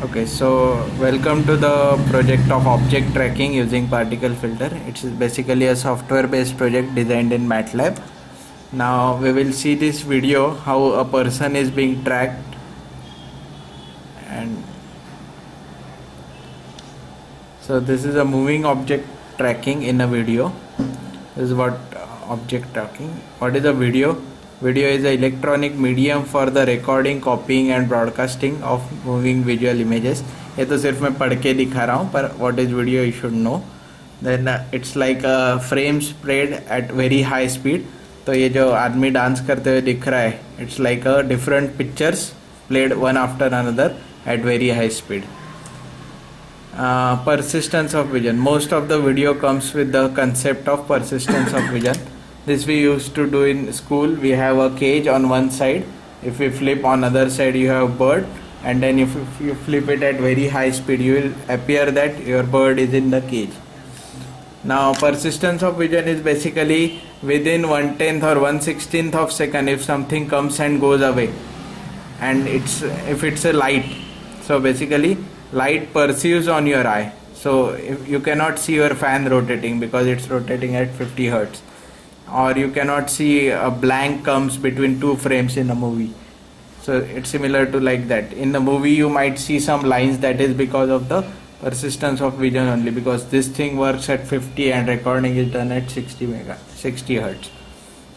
Okay, so welcome to the project of object tracking using particle filter. It's basically a software based project designed in MATLAB. Now we will see this video how a person is being tracked, and so this is a moving object tracking in a video. This is what object tracking. What is a video? Video is an electronic medium for the recording, copying and broadcasting of moving visual images. ये तो सिर्फ मैं पढ़ के दिखा रहा हूँ, पर what is video you should know. Then it's like a frame spread at very high speed. तो ये जो आदमी डांस करते हुए दिख रहा है, it's like a different pictures played one after another at very high speed. Persistence of vision. Most of the video comes with the concept of persistence of vision. This we used to do in school. We have a cage on one side. If we flip on other side, you have bird, and then if you flip it at very high speed, you will appear that your bird is in the cage. Now persistence of vision is basically within 1/10th or 1/16th of second if something comes and goes away, and if it's a light. So basically light perceives on your eye. So if you cannot see your fan rotating because it's rotating at 50 hertz, or you cannot see a blank comes between two frames in a movie. So it's similar to like that. In the movie you might see some lines, that is because of the persistence of vision only, because this thing works at 50 and recording is done at 60 hertz.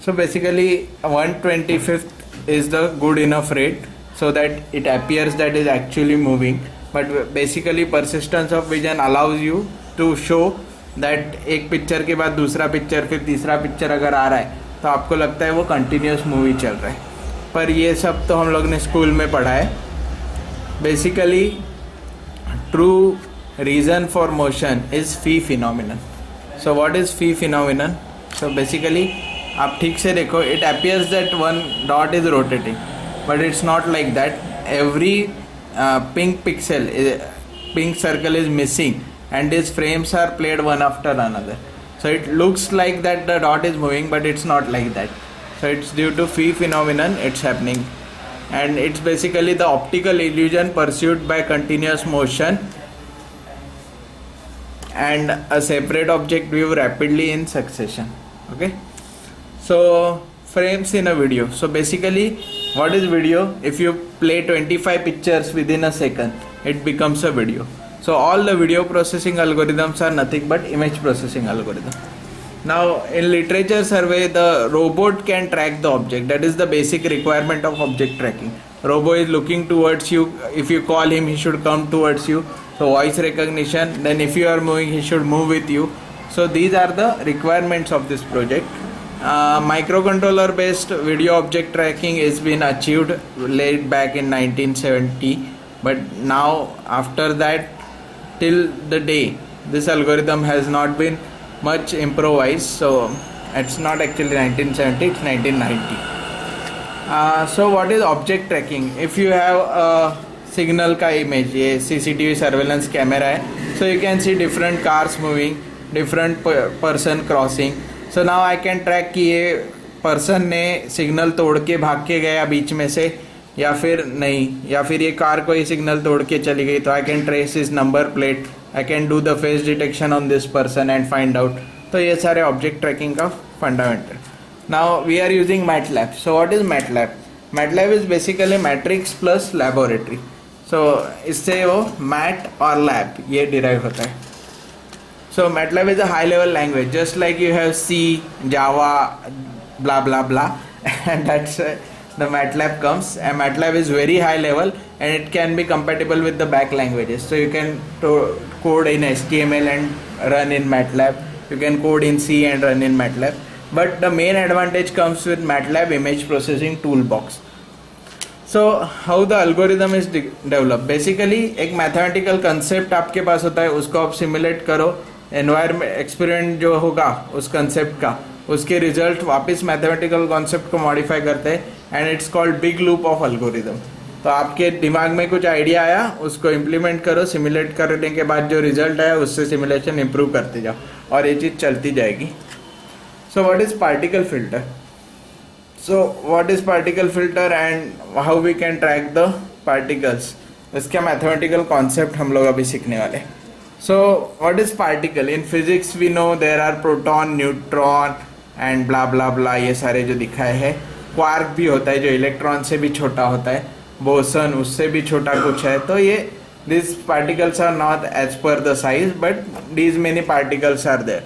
So basically 1/25th is the good enough rate so that it appears that is actually moving. But basically persistence of vision allows you to show that एक picture के बाद दूसरा picture फिर तीसरा picture अगर आ रहा है तो आपको लगता है वो कंटिन्यूस मूवी चल रहा है, पर ये सब तो हम लोग ने स्कूल में पढ़ा है. Basically true reason for motion is fee phenomenon. So what is fee phenomenon? So basically आप ठीक से देखो, it appears that one dot is rotating, but it's not like that. Every pink pixel, pink circle is missing, and these frames are played one after another. So it looks like that the dot is moving, but it's not like that. So it's due to phi phenomenon it's happening, and it's basically the optical illusion pursued by continuous motion and a separate object view rapidly in succession. Okay, so frames in a video. So basically what is video? If you play 25 pictures within a second, it becomes a video. So all the video processing algorithms are nothing but image processing algorithm. Now in literature survey, the robot can track the object. That is the basic requirement of object tracking. Robot is looking towards you. If you call him, he should come towards you. So voice recognition. Then if you are moving, he should move with you. So these are the requirements of this project. Microcontroller based video object tracking has been achieved late back in 1970, but now after that till the day this algorithm has not been much improvised. So it's not actually 1970, it's 1990. So what is object tracking? If you have a signal का image, ये CCTV surveillance camera है, so you can see different cars moving, different person crossing. So now I can track कि ये person ने signal तोड़ के भाग के गया बीच में से या फिर नहीं, या फिर ये कार को ये सिग्नल तोड़ के चली गई. तो I can trace is number plate, I can do the face detection on this person and find out. तो ये सारे ऑब्जेक्ट ट्रैकिंग का fundamental. Now we are using MATLAB. So what is MATLAB? MATLAB is basically matrix plus laboratory. So इससे वो mat और lab ये derive होता है. So MATLAB is a high level language, just like you have C, Java, blah blah blah, and that's the MATLAB comes. And MATLAB is very high level, and it can be compatible with the back languages. So you can code in HTML and run in MATLAB. You can code in C and run in MATLAB. But the main advantage comes with MATLAB image processing toolbox. So how the algorithm is developed? Basically एक mathematical concept आपके पास होता है, उसको आप simulate करो. Environment experiment जो होगा उस कंसेप्ट का, उसके रिजल्ट वापस मैथमेटिकल कॉन्सेप्ट को मॉडिफाई करते हैं, and it's called big loop of algorithm. तो आपके दिमाग में कुछ आइडिया आया, उसको इम्प्लीमेंट करो, सिमुलेट करने के बाद जो रिजल्ट आया उससे सिमुलेशन इम्प्रूव करते जाओ और ये चीज़ चलती जाएगी. So what is particle filter? So what is particle filter and how we can track the particles? इसका मैथमेटिकल कॉन्सेप्ट हम लोग अभी सीखने वाले। So what is particle? In physics we know there are proton, neutron and blah blah blah, ये सारे जो दिखाए हैं। क्वार्क भी होता है जो इलेक्ट्रॉन से भी छोटा होता है, बोसन उससे भी छोटा कुछ है। तो ये this particles are not as per the size but these many particles are there.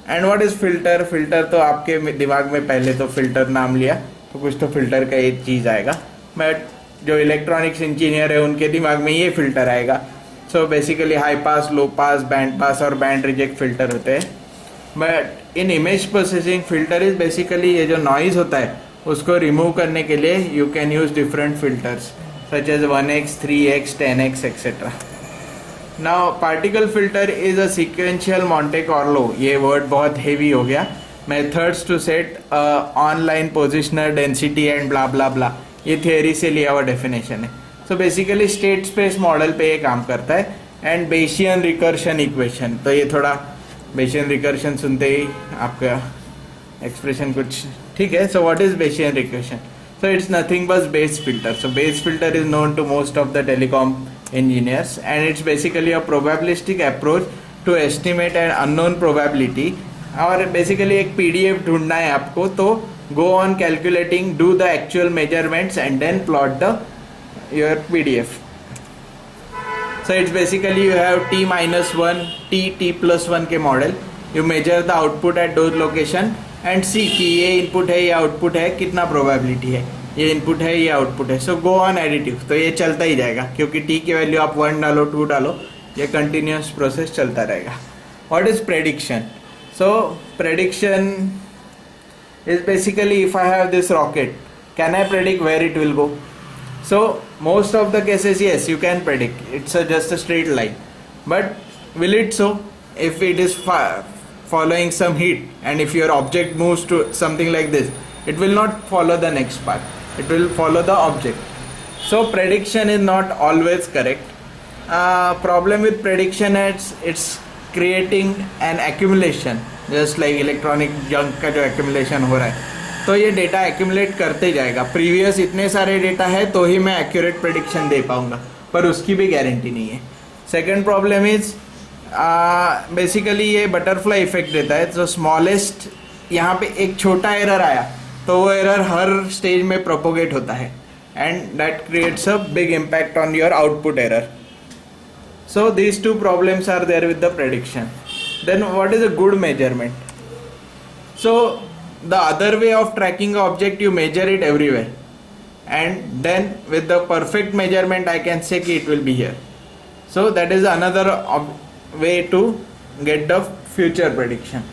And what is filter? Filter तो आपके दिमाग में पहले तो फिल्टर नाम लिया तो कुछ तो फिल्टर का एक चीज़ आएगा, बट जो इलेक्ट्रॉनिक्स इंजीनियर है उनके दिमाग में ये फिल्टर आएगा। सो बेसिकली हाई पास, लो पास, बैंड पास और बैंड रिजेक्ट फिल्टर होते हैं। But in image processing filter is basically ये जो नॉइज होता है उसको रिमूव करने के लिए you can use different filters such as 1x, 3x, 10x etcetera. Now particle filter is a sequential Monte Carlo, ये वर्ड बहुत हेवी हो गया, methods to set online posterior density and blah blah blah, ये theory से लिया हुआ definition है। So basically state space model पे ये काम करता है। एंड बेशियन रिकर्शन इक्वेशन, तो ये थोड़ा बेशियन रिकर्शन सुनते ही आपका एक्सप्रेशन कुछ ठीक है। So what is Bayesian recursion? So it's nothing but Bayes filter. So Bayes filter is known to most of the telecom engineers and it's basically a probabilistic approach to estimate an unknown probability। और basically एक PDF ढूंढना है आपको, तो go on calculating, do the actual measurements and then plot the your PDF। So it's basically you have t-1, t+1 के model, you measure the output at those location and see कि ये input है, ये output है, कितना probability है, ये input है, ये आउटपुट है। सो गो ऑन एडिटिव, तो ये चलता ही जाएगा क्योंकि टी की वैल्यू आप 1 डालो, 2 डालो, ये कंटिन्यूस प्रोसेस चलता रहेगा। What is prediction? So prediction is basically if I have this rocket, can I predict where it will go? So most of the cases yes you can predict, it's just a straight line, but will it so? If it is following some heat and if your object moves to something like this, it will not follow the next part, it will follow the object. So prediction is not always correct. Problem with prediction is it's creating an accumulation, just like electronic junk का जो accumulation हो रहा है, तो ये data accumulate करते जाएगा। Previous इतने सारे डेटा है तो ही मैं accurate prediction दे पाऊंगा, पर उसकी भी गारंटी नहीं है। सेकेंड प्रॉब्लम इज बेसिकली ये बटरफ्लाई इफेक्ट देता है। तो स्मॉलेस्ट यहाँ पे एक छोटा एरर आया तो वो एरर हर स्टेज में प्रोपोगेट होता है and that creates a big impact on your output error. So these two problems are there with the prediction. Then what is a good measurement? So the other way of tracking object, you measure it everywhere and then with the perfect measurement I can say कि it will be here. So that is another way to get the future prediction.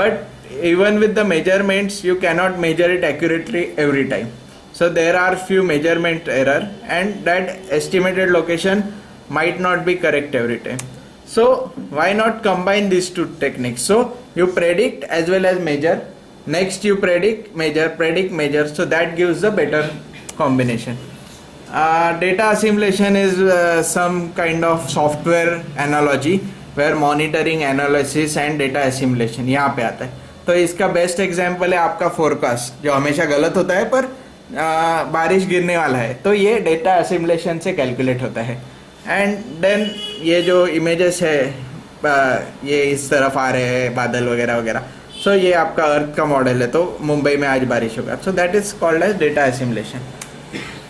But even with the measurements, you cannot measure it accurately every time. So there are few measurement error and that estimated location might not be correct every time. So why not combine these two techniques? So you predict as well as measure. Next you predict, measure. So that gives the better combination. Data assimilation is some kind of software analogy where monitoring, analysis and data assimilation यहाँ पे आता है। तो इसका best example है आपका forecast, जो हमेशा गलत होता है पर बारिश गिरने वाला है, तो ये डेटा असिमुलेशन से कैलकुलेट होता है। एंड देन ये जो इमेजेस है ये इस तरफ आ रहे हैं बादल वगैरह वगैरह, सो ये आपका अर्थ का मॉडल है, तो मुंबई में आज बारिश होगा, so that is called as data assimilation.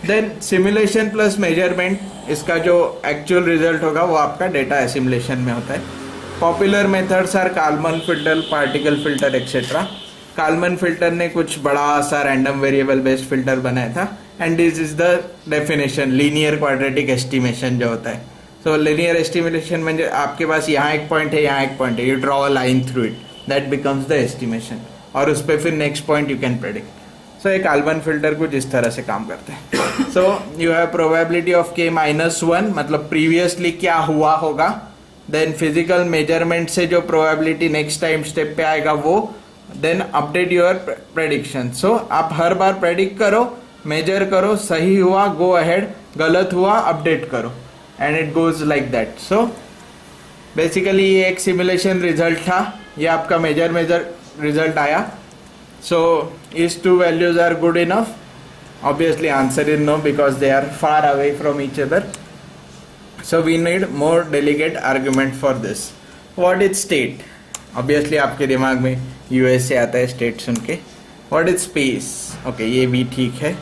Then simulation plus measurement, इसका जो एक्चुअल रिजल्ट होगा वो आपका डेटा असिमुलेशन में होता है। Popular methods are Kalman filter, particle filter etcetera. Kalman filter ने कुछ बड़ा सा रैंडम वेरिएबल बेस्ड फिल्टर बनाया था and this is the definition, linear quadratic estimation जो होता है। सो लीनियर एस्टिमेशन में आपके पास यहाँ एक पॉइंट है, यहाँ एक पॉइंट है, you draw a line through it, that becomes the estimation, और उस पर फिर next point you can predict. So एक काल्मन फिल्टर कुछ इस तरह से काम करते हैं। So you have probability of k-1, मतलब प्रीवियसली क्या हुआ होगा, देन फिजिकल मेजरमेंट से जो प्रोबेबिलिटी नेक्स्ट टाइम स्टेप पे आएगा वो, देन अपडेट योर प्रेडिक्शन। सो आप हर बार प्रेडिक्ट करो, मेजर करो, सही हुआ गो अहेड, गलत हुआ अपडेट करो, and it goes like that. So basically ये एक सिमुलेशन रिजल्ट था, ये आपका मेजर रिजल्ट आया। So these two values are good enough? Obviously answer is no because they are far away from each other. So we need more delegate argument for this. What is state? Obviously आपके दिमाग में US से आता है state सुन के. What is space? Okay, ये भी ठीक है.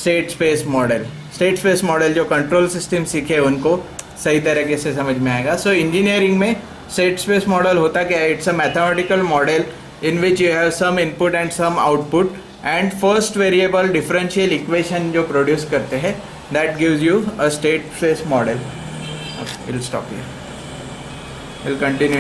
State space model. State space model जो कंट्रोल सिस्टम सीखे उनको सही तरीके से समझ में आएगा. सो इंजीनियरिंग में स्टेट स्पेस मॉडल होता क्या है? It's a mathematical model in which you have some input and some output and first variable differential equation जो प्रोड्यूस करते हैं, that gives you a state space model. We'll stop here. We'll continue.